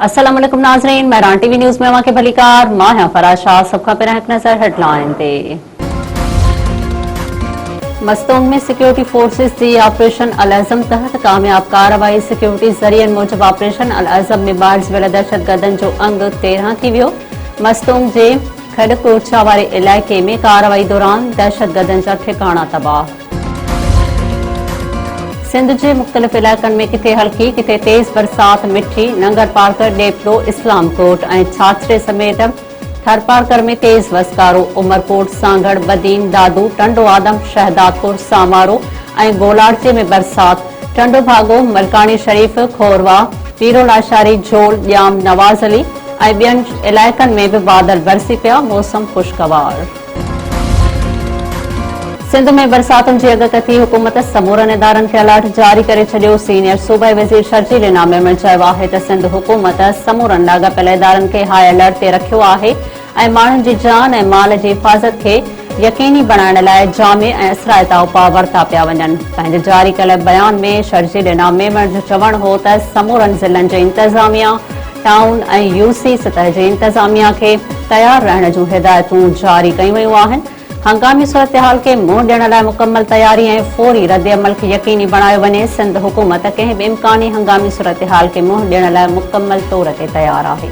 अस्सलाम वालेकुम नाज़रीन, मैं रान टीवी न्यूज़ में वहां के भलीकार मां है फराज शाह। सबका पहिरियों हिकु नज़र हेडलाइन ते। मस्तोंग में सिक्योरिटी फोर्सेस की ऑपरेशन अल अज़म तहत कामयाब कार्रवाई। सिक्योरिटी ज़रियन मूजिब ऑपरेशन अल अज़म में बाढ़ वेल दहशतगर्दन जो अंग 13 थी वियो। मस्तोंग के खडकोचा वाले इलाके में कार्रवाई दौरान दहशतगर्दन जा ठिकाना तबाह। सिंध के मुख्तलिफ इलाकन में किथे हल्की किथे तेज बरसात मिठी। नंगर पार्कर डेपलो इस्लामकोट और छाछरे समेत थरपारकर में तेज वस्कारो। उमरकोट सांगड़ बदीन दादू टंडो आदम शहदादपुर सामारो और गोलारचे में बरसात। टंडो भागो मलकानी शरीफ खोरवा पीरोलाशारी झोल ॼाम नवाज अली और बियन इलाकन में भी बादल बरसी पिया। मौसम खुशगवार। सिंध में बरसातुनि जी अॻकथी हुकूमत समूरन इदारनि खे अलर्ट जारी करे छॾियो। सीनियर सूबाई वज़ीर शर्जील इनाम में चयो आहे त सिंध हुकूमत समूरन लाॻापियल इदारनि खे हाई अलर्ट ते रखियो आहे ऐं माण्हुनि जी जान ऐं माल जी हिफ़ाज़त खे यकीनी बणाइण लाइ जामे ऐं असराइता उपाउ वरिता पिया वञनि। पंहिंजे जारी कयल बयान में शर्जील इनाम जो चवणु हो त समूरनि ज़िलनि जे इंतज़ामिया टाउन ऐं यूसी सतह जे इंतज़ामिया खे तयार रहण जूं हिदायतूं जारी कयूं वयूं आहिनि। हंगामी सूरतहाल के मुंहुं ॾियण लाइ मुकम्मल तैयारी ऐं फौरी रद्दअमल खे यकीनी बणायो वञे। सिंध हुकूमत कंहिं बि इम्कानी हंगामी सूरतहाल के मुंहुं ॾियण लाइ मुकम्मल तौर ते तयार आहे।